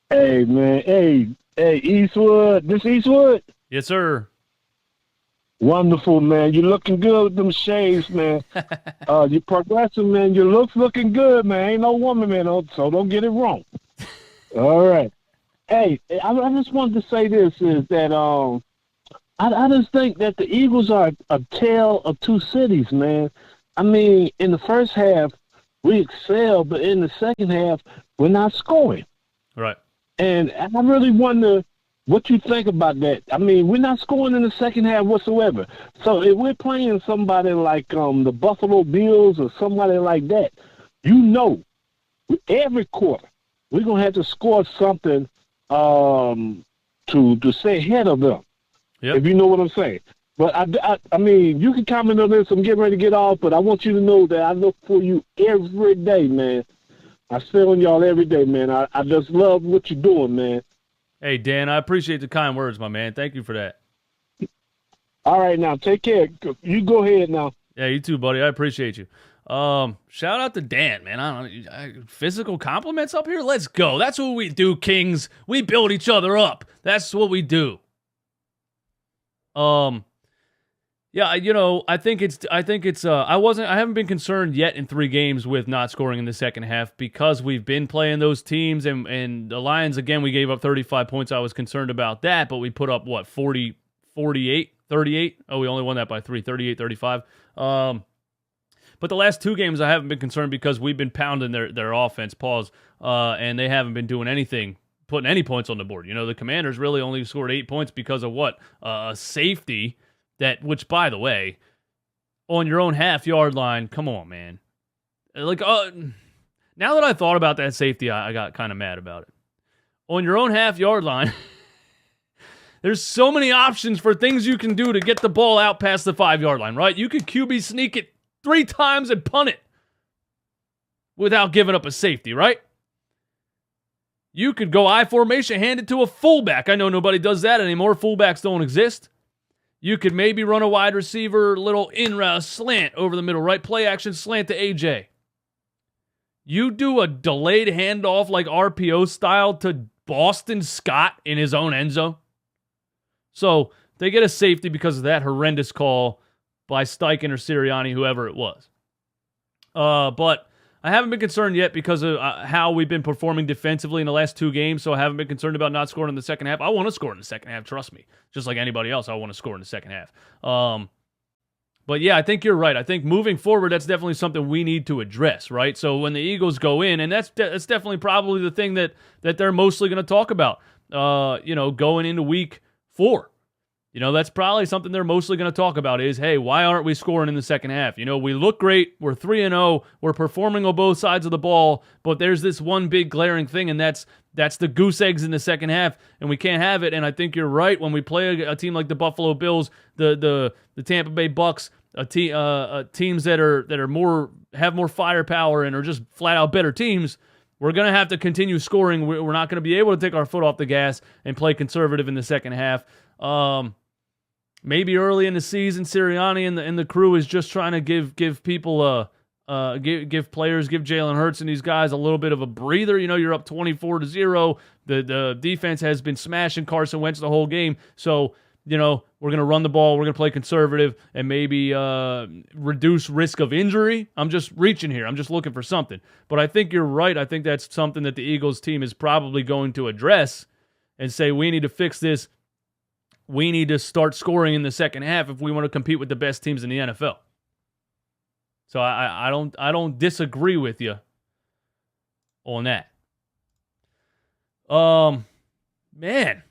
Hey man, hey Eastwood, this Eastwood, Yes, sir. wonderful man. You looking good with them shades, man. You progressing, man. Your looks looking good, man. Ain't no woman, man. So don't get it wrong. All right. Hey, I just wanted to say this is that I just think that the Eagles are a tale of two cities, man. I mean, in the first half we excel, but in the second half we're not scoring. Right. And I really wonder what you think about that. I mean, we're not scoring in the second half whatsoever. So if we're playing somebody like the Buffalo Bills or somebody like that, you know, every quarter we're gonna have to score something to stay ahead of them. Yep. If you know what I'm saying. But I mean, you can comment on this. I'm getting ready to get off, but I want you to know that I look for you every day, man. I stay on y'all every day, man. I just love what you're doing, man. Hey, Dan, I appreciate the kind words, my man. Thank you for that. All right, now take care. You go ahead now. Yeah, you too, buddy. I appreciate you. Shout out to Dan, man. Physical compliments up here. Let's go. That's what we do, Kings. We build each other up. That's what we do. Um, yeah, I haven't been concerned yet in 3 games with not scoring in the second half because we've been playing those teams and the Lions, again, we gave up 35 points. I was concerned about that, but we put up, what, 40, 48, 38? Oh, we only won that by 3, 38, 35. But the last 2 games, I haven't been concerned because we've been pounding their offense, and they haven't been doing anything, putting any points on the board. You know, the Commanders really only scored 8 points because of what? A safety which, by the way, on your own half-yard line, come on, man. Like, now that I thought about that safety, I got kind of mad about it. On your own half-yard line, there's so many options for things you can do to get the ball out past the 5-yard line, right? You could QB sneak it 3 times and punt it without giving up a safety, right? You could go I formation, hand it to a fullback. I know nobody does that anymore. Fullbacks don't exist. You could maybe run a wide receiver, little in-route slant over the middle, right? Play action slant to AJ. You do a delayed handoff like RPO style to Boston Scott in his own end zone. So they get a safety because of that horrendous call by Steichen or Sirianni, whoever it was. But I haven't been concerned yet because of how we've been performing defensively in the last 2 games, so I haven't been concerned about not scoring in the second half. I want to score in the second half, trust me. Just like anybody else, I want to score in the second half. But yeah, I think you're right. I think moving forward, that's definitely something we need to address, right? So when the Eagles go in, and that's definitely probably the thing that they're mostly going to talk about, going into week 4. That's probably something they're mostly going to talk about is, hey, why aren't we scoring in the second half? We look great. We're 3-0. We're performing on both sides of the ball, but there's this one big glaring thing, and that's the goose eggs in the second half, and we can't have it. And I think you're right. When we play a team like the Buffalo Bills, the Tampa Bay Bucks, teams that are have more firepower and are just flat out better teams, we're going to have to continue scoring. We're not going to be able to take our foot off the gas and play conservative in the second half. Maybe early in the season, Sirianni and the crew is just trying to give people give players, give Jalen Hurts and these guys a little bit of a breather. You're up 24-0. The defense has been smashing Carson Wentz the whole game. So, we're going to run the ball. We're going to play conservative and maybe reduce risk of injury. I'm just reaching here. I'm just looking for something. But I think you're right. I think that's something that the Eagles team is probably going to address and say, we need to fix this. We need to start scoring in the second half if we want to compete with the best teams in the NFL. So I don't disagree with you on that. Man,